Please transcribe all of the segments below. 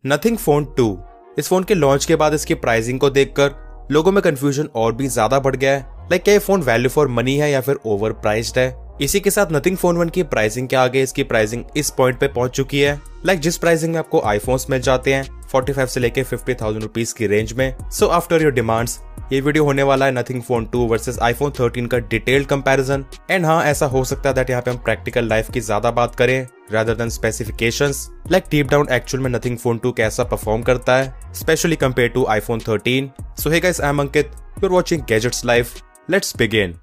Nothing phone 2। इस phone के launch के बाद इसकी प्राइसिंग को देखकर लोगों में कंफ्यूजन और भी ज्यादा बढ़ गया है। क्या ये फोन वैल्यू फॉर मनी है या फिर ओवर प्राइस्ड है। इसी के साथ नथिंग फोन 1 की प्राइसिंग के आगे इसकी प्राइसिंग इस पॉइंट पे पहुंच चुकी है। जिस प्राइसिंग में आपको आईफोन्स मिल जाते हैं 45 से लेके 50,000 रुपीज की रेंज में। सो आफ्टर योर डिमांड्स ये वीडियो होने वाला है नथिंग फोन 2 वर्सेस आईफोन 13 का डिटेल्ड कंपैरिजन। एंड हाँ, ऐसा हो सकता है दैट यहाँ पे हम प्रैक्टिकल लाइफ की ज्यादा बात करें rather than specifications, deep down actual में नथिंग फोन 2 कैसा परफॉर्म करता है specially compare to iPhone 13। So hey guys, I am Ankit, you are watching gadgets life. Let's begin.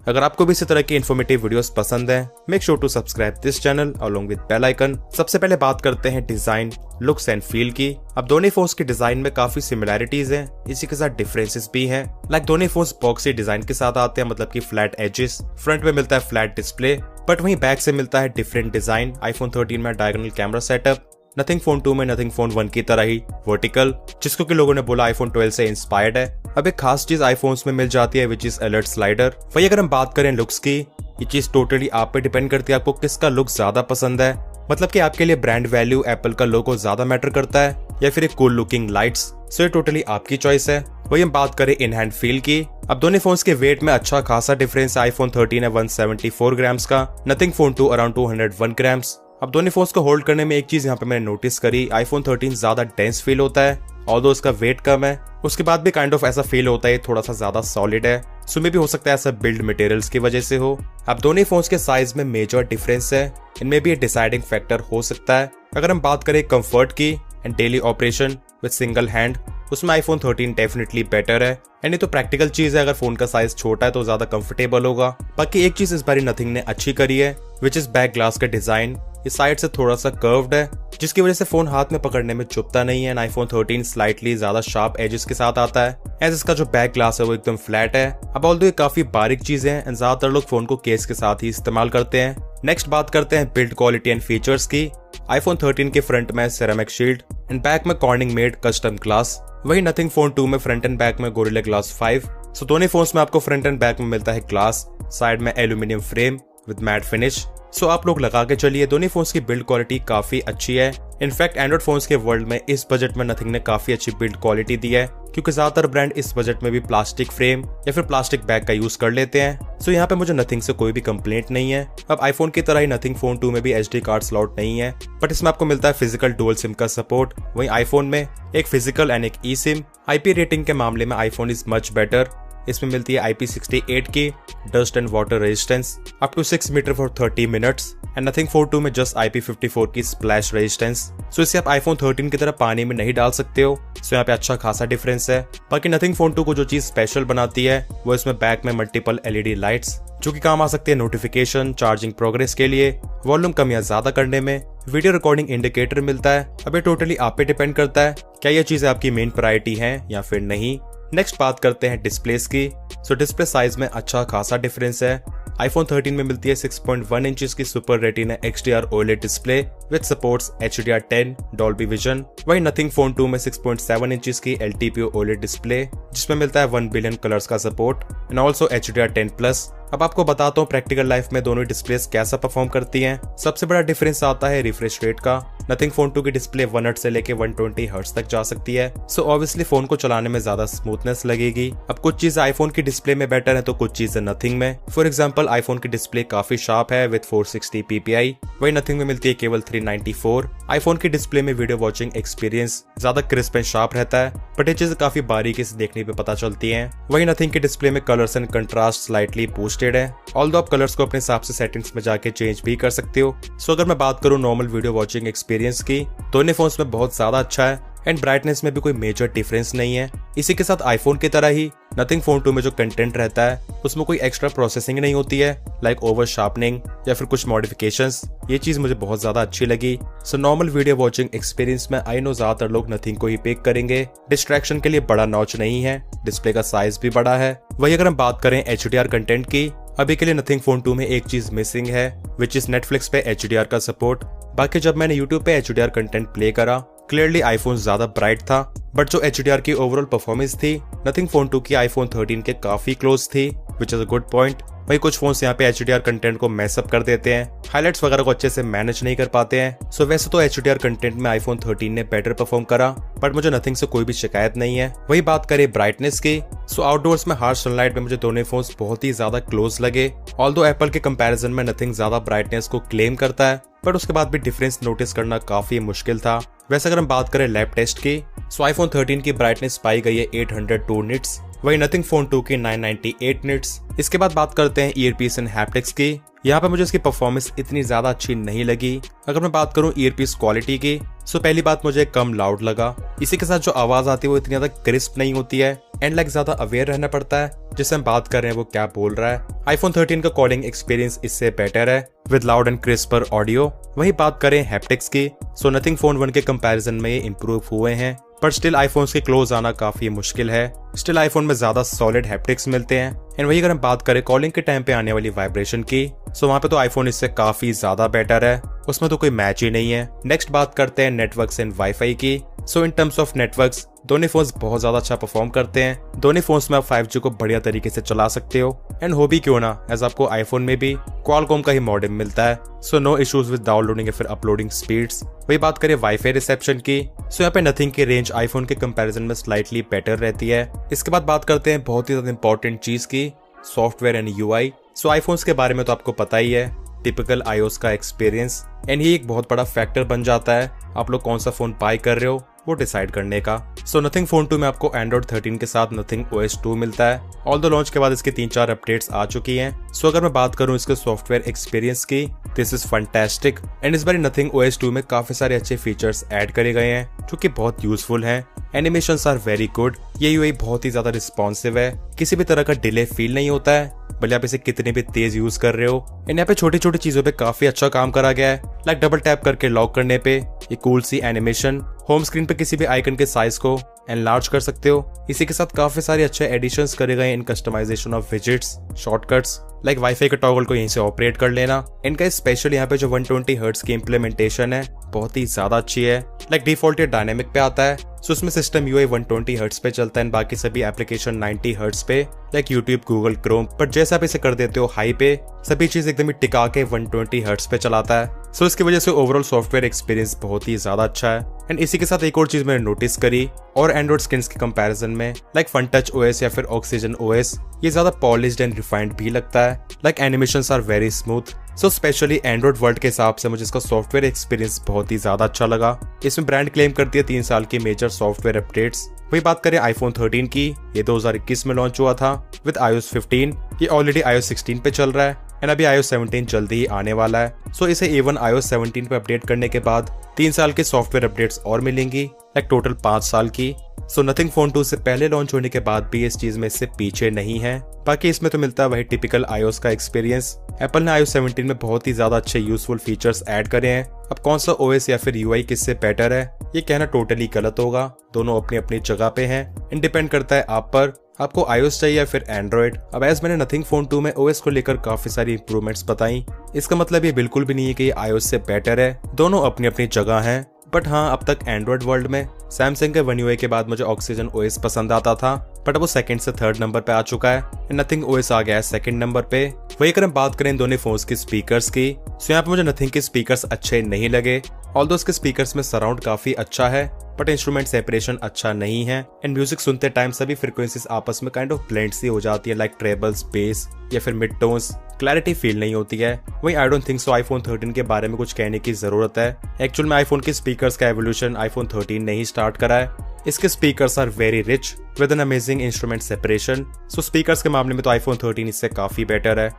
अगर आपको भी इसी तरह की इन्फॉर्मेटिव वीडियोस पसंद हैं, make sure to subscribe this channel along with bell icon. सबसे पहले बात करते हैं डिजाइन, लुक्स एंड फील की। अब दोनों फोन्स के डिजाइन में काफी सिमिलैरिटीज हैं, इसी के साथ डिफरेंसेस भी हैं। दोनों फोन्स बॉक्सी डिजाइन के साथ आते हैं, मतलब कि फ्लैट एजेस। फ्रंट में मिलता है फ्लैट डिस्प्ले, बट वहीं बैक से मिलता है डिफरेंट डिजाइन। आईफोन 13 में diagonal camera setup, nothing phone 2 में नथिंग फोन 1 की तरह ही वर्टिकल, जिसको कि लोगों ने बोला आईफोन 12 से इंस्पायर्ड है। अब एक खास चीज आईफोन्स में मिल जाती है विच इज अलर्ट स्लाइडर। वही अगर हम बात करें लुक्स की, ये चीज टोटली आप पे डिपेंड करती है आपको किसका लुक ज्यादा पसंद है। मतलब कि आपके लिए ब्रांड वैल्यू एप्पल का लोगो ज्यादा मैटर करता है या फिर एक कूल लुकिंग लाइट्स। सो ये टोटली आपकी चॉइस है। वही हम बात करें इन हैंड फील की। अब दोनों फोन्स के वेट में अच्छा खासा डिफरेंस है। आईफोन 13 है 174 ग्राम्स का, नथिंग फोन 2 अराउंड 201 ग्राम्स। अब दोनों फोन्स को होल्ड करने में एक चीज यहाँ पे मैंने नोटिस करी, आईफोन 13 ज्यादा डेंस फील होता है ऑल्दो उसका वेट कम है। उसके बाद भी काइंड ऑफ ऐसा फील होता है थोड़ा सा ज्यादा सॉलिड है। सो मे भी हो सकता है ऐसा बिल्ड मटेरियल्स की वजह से हो। अब दोनों फोन्स के साइज में मेजर डिफरेंस है, इनमें भी एक डिसाइडिंग फैक्टर हो सकता है। अगर हम बात करें कंफर्ट की and daily operation with single hand, उसमें आईफोन 13 डेफिनेटली बेटर है। एंड ये तो प्रैक्टिकल चीज है, अगर फोन का साइज छोटा है तो ज्यादा कंफर्टेबल होगा। बाकी एक चीज इस बार नथिंग ने अच्छी करी है विच इज बैक ग्लास का डिजाइन। इस साइड से थोड़ा सा कर्व्ड है, जिसकी वजह से फोन हाथ में पकड़ने में चुभता नहीं है। आईफोन 13 स्लाइटली ज्यादा शार्प एजेस के साथ आता है, एज इसका जो बैक ग्लास है वो एकदम फ्लैट है। अब ऑल्दो ये काफी बारीक चीजें हैं एंड ज्यादातर लोग फोन को केस के साथ ही इस्तेमाल करते हैं। नेक्स्ट बात करते हैं बिल्ड क्वालिटी एंड फीचर्स की। आईफोन 13 के फ्रंट में सेरेमिक शील्ड एंड बैक में कॉर्निंग मेड कस्टम ग्लास। वही नथिंग फोन 2 में फ्रंट एंड बैक में गोरिल्ला ग्लास 5। सो दोनों फोन्स में आपको फ्रंट एंड बैक में मिलता है ग्लास, साइड में aluminium frame with matte finish. So आप लोग लगा के चलिए, दोनों फोन्स की बिल्ड क्वालिटी काफी अच्छी है। इनफैक्ट एंड्रॉइड फोन्स के वर्ल्ड में इस बजट में नथिंग ने काफी अच्छी बिल्ड क्वालिटी दी है, क्योंकि ज्यादातर ब्रांड इस बजट में भी प्लास्टिक फ्रेम या फिर प्लास्टिक बैग का यूज कर लेते हैं। सो यहाँ पे मुझे नथिंग से कोई भी कंप्लेंट नहीं है। अब आईफोन की तरह ही नथिंग फोन 2 में भी एचडी कार्ड स्लॉट नहीं है, बट इसमें आपको मिलता है फिजिकल डुअल सिम का सपोर्ट। वहीं आईफोन में एक फिजिकल एंड एक ई सिम। आईपी रेटिंग के मामले में आईफोन इज मच बेटर। इसमें मिलती है IP68 की dust and water resistance up to 6 meter for 30 minutes and nothing phone 2 में जस्ट IP54 की स्प्लैश रेजिस्टेंस। सो इसे आप आईफोन 13 की तरह पानी में नहीं डाल सकते हो। सो यहाँ पे अच्छा खासा डिफरेंस है। बाकी नथिंग फोन 2 को जो चीज स्पेशल बनाती है वो इसमें बैक में मल्टीपल LED लाइट्स, जो कि काम आ सकती है नोटिफिकेशन, चार्जिंग प्रोग्रेस के लिए, वॉल्यूम कम या ज्यादा करने में, वीडियो रिकॉर्डिंग इंडिकेटर मिलता है। अब ये टोटली आप पे डिपेंड करता है क्या ये चीजें आपकी मेन प्रायोरिटी है या फिर नहीं। नेक्स्ट बात करते हैं डिस्प्लेस की। सो डिस्प्ले साइज में अच्छा खासा डिफरेंस है। आईफोन 13 में मिलती है 6.1 इंचेस की super retina XDR OLED display with supports HDR10 Dolby vision. वहीं नथिंग फोन 2 में 6.7 इंचेस की LTPO OLED डिस्प्ले, जिसमें मिलता है 1 बिलियन कलर्स का सपोर्ट एंड ऑल्सो HDR10+। अब आपको बताता हूँ प्रैक्टिकल लाइफ में दोनों डिस्प्लेस कैसा परफॉर्म करती हैं। सबसे बड़ा डिफरेंस आता है रिफ्रेश रेट का। नथिंग फोन 2 की डिस्प्ले 1 हर्ट्ज से लेके 120 हर्ट्ज तक जा सकती है। सो ऑब्वियसली फोन को चलाने में ज्यादा स्मूथनेस लगेगी। अब कुछ चीजें आईफोन की डिस्प्ले में बेटर है तो कुछ चीजें नथिंग में। फॉर एग्जांपल आईफोन की डिस्प्ले काफी शार्प है विद 460 ppi, वही नथिंग में मिलती है केवल 394। आईफोन की डिस्प्ले में वीडियो वॉचिंग एक्सपीरियंस ज्यादा क्रिस्प एंड शार्प रहता है, बट ये चीजें काफी बारीकी से देखने पे पता चलती हैं। वही नथिंग की डिस्प्ले में colours and contrast slightly boosted है, ऑल्दो आप कलर्स को अपने हिसाब से सेटिंग्स में जाके चेंज भी कर सकते हो। सो अगर मैं बात करूँ नॉर्मल वीडियो वॉचिंग एक्सपीरियंस की, दोनों फोन्स में बहुत ज्यादा अच्छा है एंड ब्राइटनेस में भी कोई मेजर डिफरेंस नहीं है। इसी के साथ आईफोन की तरह ही नथिंग फोन 2 में जो कंटेंट रहता है उसमें कोई एक्स्ट्रा प्रोसेसिंग नहीं होती है, लाइक ओवर शार्पनिंग या फिर कुछ मॉडिफिकेशंस। ये चीज मुझे बहुत ज्यादा अच्छी लगी। So normal video watching experience में आई नो ज्यादातर लोग नथिंग को ही पिक करेंगे। डिस्ट्रैक्शन के लिए बड़ा नॉच नहीं है, डिस्प्ले का साइज भी बड़ा है। वही अगर हम बात करें HDR कंटेंट की, अभी के लिए नथिंग फोन 2 में एक चीज मिसिंग है विच इज नेटफ्लिक्स पे HDR का सपोर्ट। बाकी जब मैंने YouTube पे HDR कंटेंट प्ले करा, क्लियरली आईफोन ज्यादा ब्राइट था, बट जो HDR की ओवरऑल परफॉर्मेंस थी नथिंग फोन 2 की आईफोन 13 के काफी क्लोज थी, which is a good point. वही कुछ फोन्स यहाँ पे HDR कंटेंट को मैसअप कर देते हैं, हाईलाइट्स वगैरह को अच्छे से मैनेज नहीं कर पाते हैं। सो वैसे तो HDR कंटेंट में iPhone 13 ने बेटर परफॉर्म करा, बट मुझे नथिंग से कोई भी शिकायत नहीं है। वही बात करें ब्राइटनेस की, सो आउटडोर्स में हार्श सनलाइट में मुझे दोनों फोन्स बहुत ही ज्यादा क्लोज लगे। ऑल्दो एप्पल के कंपैरिजन में नथिंग ज्यादा ब्राइटनेस को क्लेम करता है, बट उसके बाद भी डिफरेंस नोटिस करना काफी मुश्किल था। वैसे अगर हम बात करें लैब टेस्ट की, सो iPhone 13 की ब्राइटनेस पाई गई है 802 निट्स, वही नथिंग फोन 2 की 998 निट्स। इसके बाद बात करते हैं ईयरपीस एंड हैप्टिक्स की। यहाँ पे मुझे इसकी परफॉर्मेंस इतनी ज्यादा अच्छी नहीं लगी। अगर मैं बात करूँ ईयरपीस क्वालिटी की, सो पहली बात मुझे कम लाउड लगा। इसी के साथ जो आवाज आती है वो इतनी ज्यादा क्रिस्प नहीं होती है, एंड लाइक ज्यादा अवेयर रहना पड़ता है जिससे हम बात कर रहे हैं वो क्या बोल रहा है। iPhone 13 का कॉलिंग एक्सपीरियंस इससे बेटर है with loud and crisper audio. वही बात करें हैप्टिक्स की, सो नथिंग फोन 1 के कंपैरिजन में ये इंप्रूव हुए हैं, पर स्टिल आईफोन्स के क्लोज आना काफी मुश्किल है। स्टिल आईफोन में ज्यादा सॉलिड हैप्टिक्स मिलते हैं। एंड वही अगर हम बात करें कॉलिंग के टाइम पे आने वाली वाइब्रेशन की, सो वहाँ पे तो आईफोन इससे काफी ज्यादा बेटर है, उसमें तो कोई मैच ही नहीं है। नेक्स्ट बात करते हैं नेटवर्क्स एंड वाईफाई की। सो इन टर्म्स ऑफ नेटवर्क्स दोनों फोन्स बहुत ज्यादा अच्छा परफॉर्म करते हैं। दोनों फोन्स में आप 5G को बढ़िया तरीके से चला सकते हो, एंड हो भी क्यों ना, एज आपको आईफोन में भी क्वालकॉम का ही मॉडेम मिलता है। So no issues with downloading या फिर अपलोडिंग स्पीड्स। वही बात करें वाईफाई रिसेप्शन की, सो यहाँ पे नथिंग की रेंज आईफोन के कंपैरिजन में स्लाइटली बेटर रहती है। इसके बाद बात करते हैं बहुत ही ज्यादा इंपॉर्टेंट चीज की, software and UI. So iPhones के बारे में तो आपको पता ही है, टिपिकल iOS का एक्सपीरियंस, एंड ये एक बहुत बड़ा फैक्टर बन जाता है आप लोग कौन सा फोन बाय कर रहे हो वो डिसाइड करने का। सो नथिंग फोन 2 में आपको Android 13 के साथ नथिंग OS 2 मिलता है। ऑल्दो लॉन्च के बाद इसके 3-4 अपडेट्स आ चुकी हैं। सो अगर मैं बात करूं इसके सॉफ्टवेयर एक्सपीरियंस की, दिस इज फैंटास्टिक, एंड इस बार नथिंग OS 2 में काफी सारे अच्छे फीचर्स ऐड करे गए हैं जो कि बहुत यूजफुल हैं। एनिमेशंस आर वेरी गुड, ये यूआई बहुत ही ज्यादा रिस्पॉन्सिव है, किसी भी तरह का डिले फील नहीं होता है भले आप इसे कितने भी तेज यूज कर रहे हो। एंड यहाँ पे छोटी छोटी चीजों पे काफी अच्छा काम करा गया है, लाइक डबल टैप करके लॉक करने पे ये कूल सी एनिमेशन, होम स्क्रीन पे किसी भी आइकन के साइज को एनलार्ज कर सकते हो। इसी के साथ काफी सारे अच्छे एडिशंस करे गए in customisation of widgets, shortcuts, like WiFi के टॉगल को यहीं से ऑपरेट कर लेना। इनका स्पेशल यहाँ पे जो 120 हर्ट्ज की इम्प्लीमेंटेशन है बहुत ही ज्यादा अच्छी है। लाइक डिफॉल्ट ये डायनेमिक पे आता है, सो उसमें सिस्टम यूआई 120 हर्ट्ज पे चलता है, बाकी सभी एप्लीकेशन 90 हर्ट्ज पे, like YouTube, Google Chrome. But जैसे आप इसे कर देते हो हाई पे, सभी चीज एकदम ही टिका के 120 हर्ट्ज पे चलाता है। सो इसकी वजह से ओवरऑल सॉफ्टवेयर एक्सपीरियंस बहुत ही ज्यादा अच्छा है। एंड इसी के साथ एक और चीज मैंने नोटिस करी, और एंड्रॉइड स्किन्स के कंपैरिजन में, लाइक फनटच OS या फिर ऑक्सीजन OS, ये ज्यादा पॉलिश्ड एंड रिफाइंड भी लगता है। Like animations are very smooth. So specially android world के हिसाब से मुझे इसका सॉफ्टवेयर एक्सपीरियंस बहुत ही ज्यादा अच्छा लगा। इसमें ब्रांड क्लेम करती है 3 साल की मेजर सॉफ्टवेयर अपडेट्स। वही बात करें iPhone 13 की, ये 2021 में लॉन्च हुआ था विद iOS 15। ये ऑलरेडी iOS 16 पे चल रहा है, एंड अभी iOS 17 जल्दी ही आने वाला है। सो इसे A1 iOS 17 पे अपडेट करने के बाद 3 साल के सॉफ्टवेयर अपडेट्स और मिलेंगी, लाइक टोटल 5 साल की। सो नथिंग फोन 2 से पहले लॉन्च होने के बाद भी इस चीज में इससे पीछे नहीं है। बाकी इसमें तो मिलता है वही टिपिकल iOS का एक्सपीरियंस। एप्पल ने iOS 17 में बहुत ही ज्यादा अच्छे यूजफुल फीचर्स ऐड करे हैं। अब कौन सा OS या फिर UI किससे बेटर है ये कहना टोटली गलत होगा, दोनों अपनी अपनी जगह पे हैं। डिपेंड करता है आप पर, आपको iOS चाहिए या फिर एंड्रॉइड। अब एज मैंने नथिंग फोन 2 में OS को लेकर काफी सारी इंप्रूवमेंट्स बताई, इसका मतलब ये बिल्कुल भी नहीं है कि ये iOS से बेटर है, दोनों अपनी अपनी जगह हैं। बट हाँ, अब तक एंड्रॉइड वर्ल्ड में सैमसंग के One UI के बाद मुझे ऑक्सीजन OS पसंद आता था, बट अब वो 2nd से 3rd नंबर पे आ चुका है। नथिंग OS आ गया है 2nd नंबर पे। वही अगर हम बात करें इन दोनों फोन्स की स्पीकर्स की, सो यहाँ पे मुझे नथिंग के स्पीकर्स अच्छे नहीं लगे। ऑल्दो इसके स्पीकर्स में सराउंड काफी अच्छा है, बट इंस्ट्रूमेंट सेपरेशन अच्छा नहीं है, एंड म्यूजिक सुनते टाइम सभी फ्रीक्वेंसीज आपस में काइंड ऑफ ब्लेंड सी हो जाती है, लाइक ट्रेबल्स, बेस या फिर मिड टोन्स, क्लैरिटी फील नहीं होती है। वही I don't think so iPhone 13 के बारे में कुछ कहने की जरूरत है। एक्चुअल में iPhone के स्पीकर्स का एवोल्यूशन iPhone 13 ने ही स्टार्ट करा है। इसके speakers are very rich with an amazing instrument separation. So speakers के मामले में तो iPhone 13 इससे काफी बेटर है।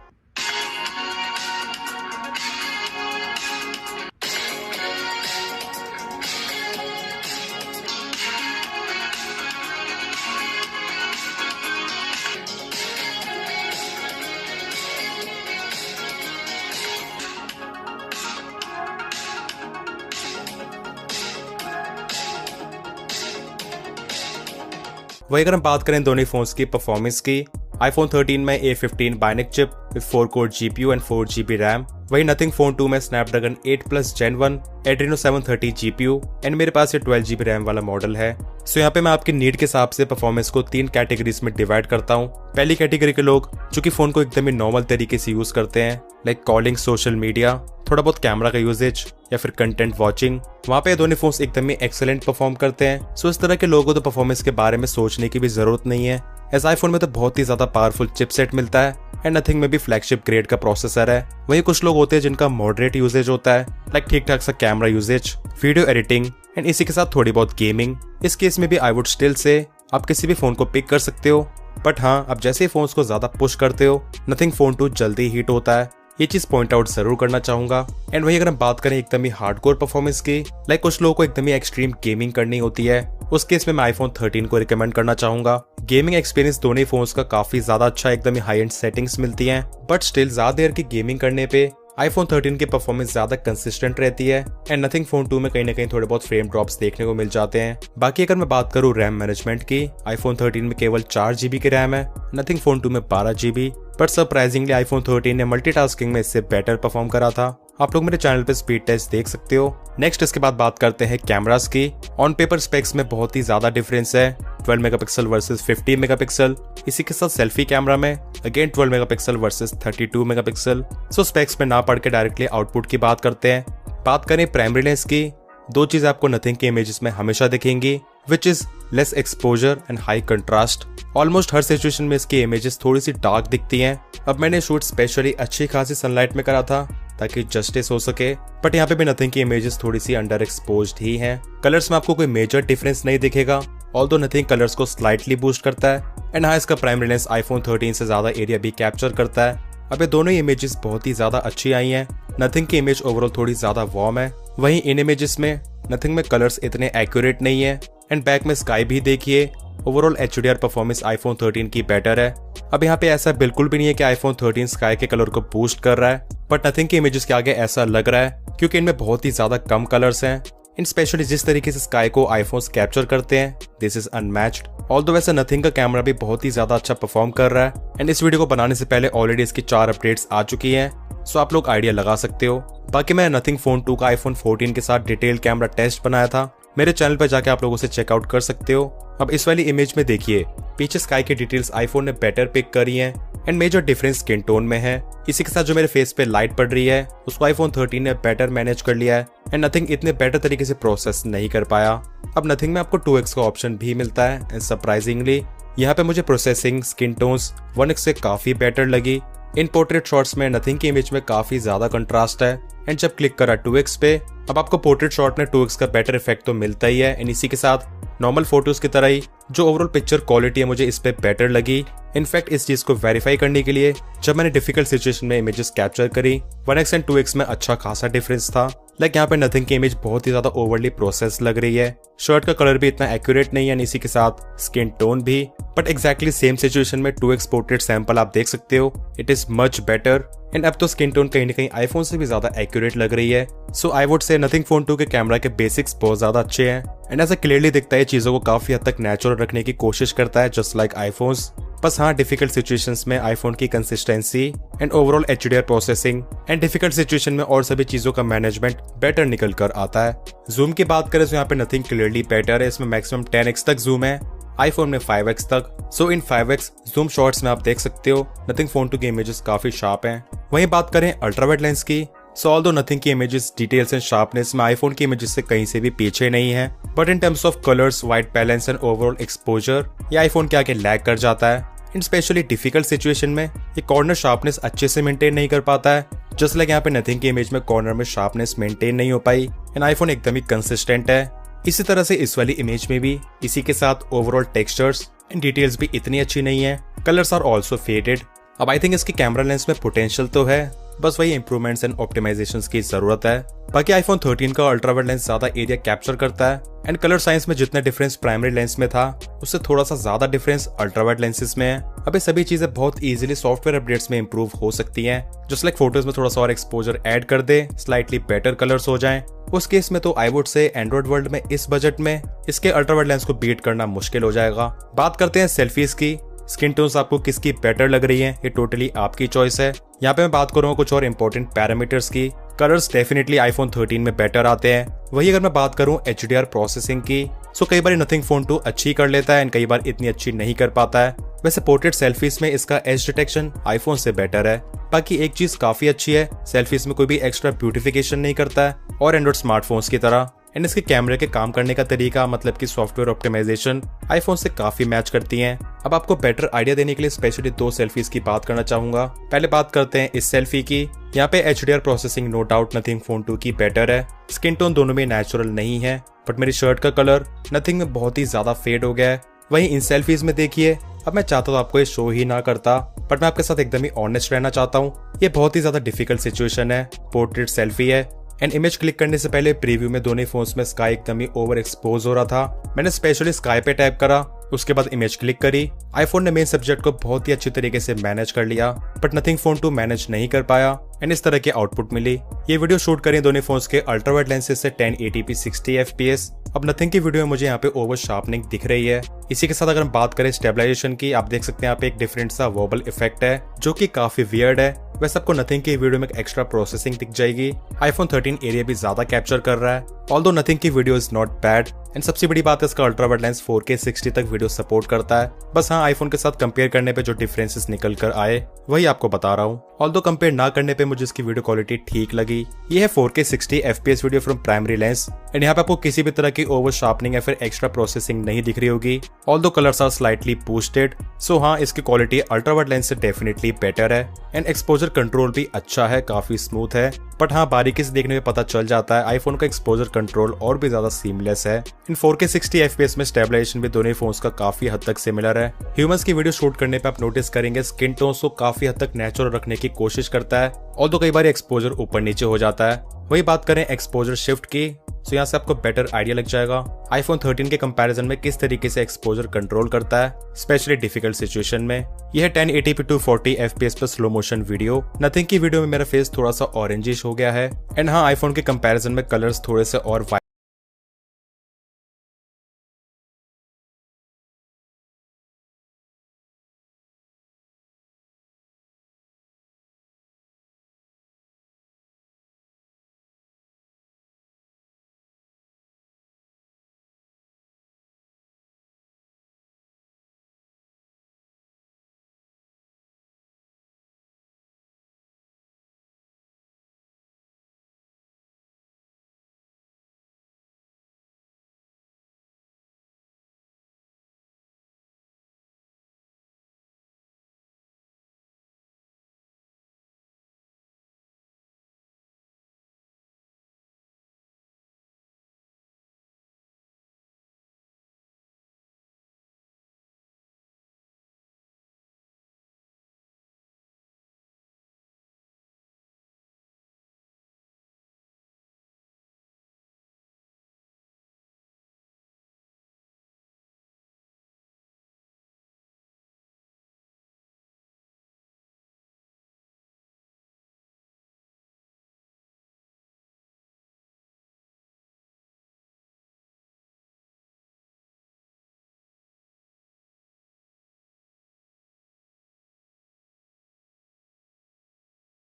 वही अगर हम बात करें दोनों फोन्स की परफॉर्मेंस की, iPhone 13 में A15 Bionic chip with 4 core GPU and 4 GB RAM. वही नथिंग फोन 2 में Snapdragon 8 Plus Gen 1 Adreno 730 GPU and मेरे पास ये 12 GB रैम वाला मॉडल है। सो यहाँ पे मैं आपकी नीड के हिसाब से परफॉर्मेंस को 3 कैटेगरीज में डिवाइड करता हूँ। पहली कैटेगरी के लोग जो कि फोन को एकदम ही नॉर्मल तरीके से यूज करते हैं, लाइक कॉलिंग, सोशल मीडिया, थोड़ा बहुत कैमरा का यूजेज या फिर कंटेंट वॉचिंग, वहाँ पे दोनों फोन्स एकदम ही एक्सेलेंट परफॉर्म करते हैं। सो इस तरह के लोगों को तो परफॉर्मेंस के बारे में सोचने की भी जरूरत नहीं है, एस आईफोन में तो बहुत ही ज्यादा पावरफुल चिपसेट मिलता है एंड नथिंग में भी फ्लैगशिप ग्रेड का प्रोसेसर है। वहीं कुछ लोग होते हैं जिनका मॉडरेट यूजेज होता है, लाइक ठीक ठाक सा camera usages, video editing and इसी के साथ थोड़ी बहुत गेमिंग। इस केस में भी आई वुड स्टिल से आप किसी भी फोन को पिक कर सकते हो, बट हाँ, आप जैसे ही फोन्स को ज्यादा पुश करते हो नथिंग फोन 2 जल्दी हीट होता है। ये चीज पॉइंट आउट जरूर करना चाहूंगा। एंड वही अगर हम बात करें एकदम ही हार्डकोर परफॉर्मेंस की, लाइक कुछ लोगों को एकदम ही एक्सट्रीम गेमिंग करनी होती है, उस केस में मैं आईफोन 13 को रिकमेंड करना चाहूंगा। गेमिंग एक्सपीरियंस दोनों ही फोन्स का काफी ज्यादा अच्छा, एकदम ही हाई एंड सेटिंग्स मिलती हैं, बट स्टिल ज्यादा देर की गेमिंग करने पे आईफोन 13 की परफॉर्मेंस ज्यादा कंसिस्टेंट रहती है एंड नथिंग फोन 2 में कहीं ना कहीं थोड़े बहुत फ्रेम ड्रॉप्स देखने को मिल जाते हैं। बाकी अगर मैं बात करूँ रैम मैनेजमेंट की, आईफोन 13 में केवल 4 GB की रैम है, नथिंग फोन 2 में 12 GB, बट सरप्राइजिंगली आईफोन 13 ने मल्टीटास्किंग में इससे बेटर परफॉर्म करा था। आप लोग मेरे चैनल पे स्पीड टेस्ट देख सकते हो। नेक्स्ट इसके बाद बात करते हैं कैमरास की। ऑन पेपर स्पेक्स में बहुत ही ज्यादा डिफरेंस है, 12 मेगापिक्सल वर्सेस 50 मेगापिक्सल। इसी के साथ सेल्फी कैमरा में अगेन 12 मेगापिक्सल वर्सेस 32 मेगापिक्सल। सो स्पेक्स में ना पढ़ के डायरेक्टली आउटपुट की बात करते हैं। बात करें प्राइमरी लेंस की, दो चीजें आपको नथिंग के इमेजेस में हमेशा दिखेंगी, which is less exposure and high contrast. Almost her situation में इसकी इमेजेस थोड़ी सी डार्क दिखती हैं। अब मैंने शूट स्पेशली अच्छी खासी सनलाइट में करा था ताकि जस्टिस हो सके, बट यहाँ पे भी नथिंग की इमेजेस थोड़ी सी अंडर एक्सपोज्ड ही हैं। कलर्स में आपको कोई मेजर डिफरेंस नहीं दिखेगा, ऑल्दो नथिंग कलर्स को स्लाइटली बूस्ट करता है एंड हाँ, इसका प्राइमरी लेंस आईफोन 13 से ज्यादा एरिया भी कैप्चर करता है। अब ये दोनों ही इमेजेस बहुत ही ज्यादा अच्छी आई हैं। नथिंग की इमेज ओवरऑल थोड़ी ज्यादा वार्म है, वहीं इन इमेजेस में नथिंग में कलर्स इतने एक्यूरेट नहीं है एंड बैक में स्काई भी देखिए, ओवरऑल HDR परफॉर्मेंस आईफोन 13 की बेटर है। अब यहाँ पे ऐसा बिल्कुल भी नहीं है कि आईफोन 13 स्काई के कलर को बूस्ट कर रहा है, बट नथिंग के इमेजेस के आगे ऐसा लग रहा है क्योंकि इनमें बहुत ही ज्यादा कम कलर्स हैं। इन स्पेशली जिस तरीके से स्काई को आईफोन्स कैप्चर करते हैं, दिस इज अनमैच्ड। ऑल्दो वैसे नथिंग का कैमरा भी बहुत ही ज्यादा अच्छा परफॉर्म कर रहा है एंड इस वीडियो को बनाने से पहले ऑलरेडी इसकी 4 अपडेट्स आ चुकी हैं, सो आप लोग आइडिया लगा सकते हो। बाकी मैं नथिंग फोन 2 का आईफोन 14 के साथ डिटेल कैमरा टेस्ट बनाया था, मेरे चैनल पर जाके आप लोग उसे चेकआउट कर सकते हो। अब इस वाली इमेज में देखिए, पीछे स्काई की डिटेल्स आईफोन ने बेटर पिक करी हैं and major difference skin tone में है। इसी के साथ जो मेरे फेस पे लाइट पड़ रही है उसको आईफोन 13 ने बेटर मैनेज कर लिया है एंड नथिंग इतने बेटर तरीके से प्रोसेस नहीं कर पाया। अब नथिंग में आपको 2x का ऑप्शन भी मिलता है एंड सरप्राइजिंगली यहाँ पे मुझे प्रोसेसिंग स्किन टोन्स 1x से काफी बेटर लगी। इन पोर्ट्रेट शॉट्स में नथिंग की इमेज में काफी ज्यादा कंट्रास्ट है एंड जब क्लिक करा 2x पे, अब आपको पोर्ट्रेट शॉट में 2x का बेटर इफेक्ट तो मिलता ही है एंड इसी के साथ नॉर्मल फोटोज की तरह ही जो ओवरऑल पिक्चर क्वालिटी है मुझे इस पे बेटर लगी। इनफैक्ट इस चीज को वेरीफाई करने के लिए जब मैंने डिफिकल्ट सिचुएशन में इमेजेस कैप्चर करी, 1x एंड 2x में अच्छा खासा डिफरेंस था। लाइक यहाँ पे नथिंग की इमेज बहुत ही ज्यादा ओवरली प्रोसेस लग रही है, शर्ट का कलर भी इतना एक्यूरेट नहीं है, इसी के साथ स्किन टोन भी, बट एग्जैक्टली सेम सिचुएशन में 2x पोर्ट्रेट सैंपल आप देख सकते हो, it is much better and अब तो स्किन टोन कहीं ना कहीं आईफोन से भी ज्यादा एक्यूरेट लग रही है। So I would say Nothing phone 2 के कैमरा के बेसिक्स बहुत ज्यादा अच्छे हैं एंड ऐसा क्लियरली दिखता है चीजों को काफी हद तक नेचुरल रखने की कोशिश करता है, जस्ट लाइक आईफोन्स। बस हाँ, डिफिकल्ट सिचुएशंस में आईफोन की consistency and overall HDR processing and difficult situation में और सभी चीजों का मैनेजमेंट बेटर निकल कर आता है। जूम की बात करें तो यहाँ पे नथिंग क्लियरली बेटर है, इसमें मैक्सिमम 10x तक जूम है, आईफोन में 5x तक। सो इन 5x जूम शॉट्स में आप देख सकते हो नथिंग फोन 2 की इमेजेस काफी शार्प हैं। वहीं बात करें अल्ट्रावाइड लेंस की, सो ऑल्दो नथिंग की इमेजेस डिटेल्स एंड शार्पनेस में आईफोन की इमेजेस से कहीं से भी पीछे नहीं है, but in terms of colours, white balance and overall exposure ये आईफोन के आगे लैग कर जाता है। इन स्पेशली डिफिकल्ट सिचुएशन में ये कॉर्नर शार्पनेस अच्छे से मेंटेन नहीं कर पाता है, जस्ट लाइक यहाँ पे नथिंग की इमेज में कॉर्नर में शार्पनेस मेंटेन नहीं हो पाई एंड आईफोन एकदम ही कंसिस्टेंट है। इसी तरह से इस वाली इमेज में भी इसी के साथ ओवरऑल टेक्सचर्स एंड डिटेल्स भी इतनी अच्छी नहीं है, कलर्स आर ऑल्सो फेडेड। अब आई थिंक इसकी कैमरा लेंस में पोटेंशियल तो है, बस वही इंप्रूवमेंट्स एंड ऑप्टिमाइजेशंस की जरूरत है। बाकी आईफोन 13 का अल्ट्रावाइड लेंस ज्यादा एरिया कैप्चर करता है एंड कलर साइंस में जितना डिफरेंस प्राइमरी लेंस में था उससे थोड़ा सा ज्यादा डिफरेंस अल्ट्रावाइड लेंसेज में है। अब ये सभी चीजें बहुत इजीली सॉफ्टवेयर अपडेट्स में इंप्रूव हो सकती हैं, जस्ट लाइक फोटोज में थोड़ा सा और एक्सपोजर ऐड कर दे, स्लाइटली बेटर कलर्स हो जाएं। उस केस में तो आई वुड से एंड्रॉइड वर्ल्ड में इस बजट में इसके अल्ट्रावाइड लेंस को बीट करना मुश्किल हो जाएगा। बात करते हैं सेल्फीज की, स्किन टोन्स आपको किसकी बेटर लग रही है ये टोटली आपकी चॉइस है। यहाँ पे मैं बात करूँगा कुछ और इंपॉर्टेंट पैरामीटर्स की। कलर्स डेफिनेटली iPhone 13 में बेटर आते हैं। वही अगर मैं बात करूँ HDR प्रोसेसिंग की, सो कई बार नथिंग फोन 2 अच्छी कर लेता है एंड कई बार इतनी अच्छी नहीं कर पाता है। वैसे पोर्ट्रेट सेल्फीज में इसका एज डिटेक्शन iPhone से बेटर है। बाकी एक चीज काफी अच्छी है, सेल्फीज में कोई भी एक्स्ट्रा ब्यूटिफिकेशन नहीं करता है और एंड्रॉइड स्मार्टफोन्स की तरह। एंड इसके कैमरे के काम करने का तरीका मतलब कि सॉफ्टवेयर ऑप्टिमाइजेशन iPhone से काफी मैच करती हैं। अब आपको बेटर आइडिया देने के लिए स्पेशली 2 सेल्फीज की बात करना चाहूंगा। पहले बात करते हैं इस सेल्फी की। यहाँ पे HDR processing no doubt nothing phone 2 की बेटर है। स्किन टोन दोनों में नेचुरल नहीं है, बट मेरी शर्ट का कलर नथिंग में बहुत ही ज्यादा फेड हो गया है। वहीं इन सेल्फीज में देखिए, अब मैं चाहता तो आपको ये शो ही ना करता, बट मैं आपके साथ एकदम ही ऑनेस्ट रहना चाहता हूँ। ये बहुत ही ज्यादा डिफिकल्ट सिचुएशन है। पोर्ट्रेट सेल्फी है एंड इमेज क्लिक करने से पहले प्रीव्यू में दोनों फोन्स में स्काई एकदम ही ओवर एक्सपोज हो रहा था। मैंने स्पेशली स्काई पे टैप करा, उसके बाद इमेज क्लिक करी। iPhone ने मेन सब्जेक्ट को बहुत ही अच्छी तरीके से मैनेज कर लिया, बट नथिंग फोन 2 मैनेज नहीं कर पाया एंड इस तरह की आउटपुट मिली। ये वीडियो शूट करें दोनों फोन्स के अल्ट्रा वाइड लेंसेज से 1080p 60 fps। अब नथिंग की वीडियो में मुझे यहाँ पे ओवर शार्पनिंग दिख रही है। इसी के साथ अगर हम बात करें स्टेबलाइजेशन की, आप देख सकते हैं यहाँ पे एक डिफरेंट सा वॉबल इफेक्ट है जो कि काफी वियर्ड है। वैसे आपको नथिंग की वीडियो में एक एक्स्ट्रा प्रोसेसिंग दिख जाएगी। iPhone 13 एरिया भी ज्यादा कैप्चर कर रहा है। ऑल्दो नथिंग की video is not bad and सबसे बड़ी बात है इसका अल्ट्रा वाइड लेंस 4K 60 तक वीडियो सपोर्ट करता है। बस हाँ, iPhone के साथ कंपेयर करने पे जो डिफरेंसेस निकल कर आए वही आपको बता रहा हूँ। ऑल्दो कंपेयर ना करने पे मुझे इसकी वीडियो क्वालिटी ठीक लगी। ये है 4K 60 fps video from primary lens and यहाँ पे आपको किसी भी तरह की ओवर शार्पनिंग या फिर एक्स्ट्रा प्रोसेसिंग नहीं दिख रही होगी। Although colours are slightly boosted, so हाँ, इसकी क्वालिटी अल्ट्रा वाइड लेंस से डेफिनेटली बेटर है एंड एक्सपोजर कंट्रोल भी अच्छा है, काफी स्मूथ है। बट हाँ, बारीकी से देखने में पता चल जाता है iPhone का एक्सपोजर कंट्रोल और भी ज्यादा सीमलेस है। इन 4K 60 fps में स्टेबलाइजेशन भी दोनों फोन्स का काफी हद तक सिमिलर है। ह्यूमंस की वीडियो शूट करने पे आप नोटिस करेंगे स्किन टोन्स को काफी हद तक नेचुरल रखने की कोशिश करता है, और तो कई बार एक्सपोजर ऊपर नीचे हो जाता है। वही बात करें एक्सपोजर शिफ्ट की, तो यहाँ से आपको बेटर आइडिया लग जाएगा iPhone 13 के कंपैरिजन में किस तरीके से एक्सपोजर कंट्रोल करता है, स्पेशली डिफिकल्ट सिचुएशन में। यह है 1080p 240 fps पर स्लो मोशन वीडियो। नथिंग की वीडियो में मेरा फेस थोड़ा सा ऑरेंजिश हो गया है एंड हाँ, iPhone के कंपैरिजन में कलर्स थोड़े से और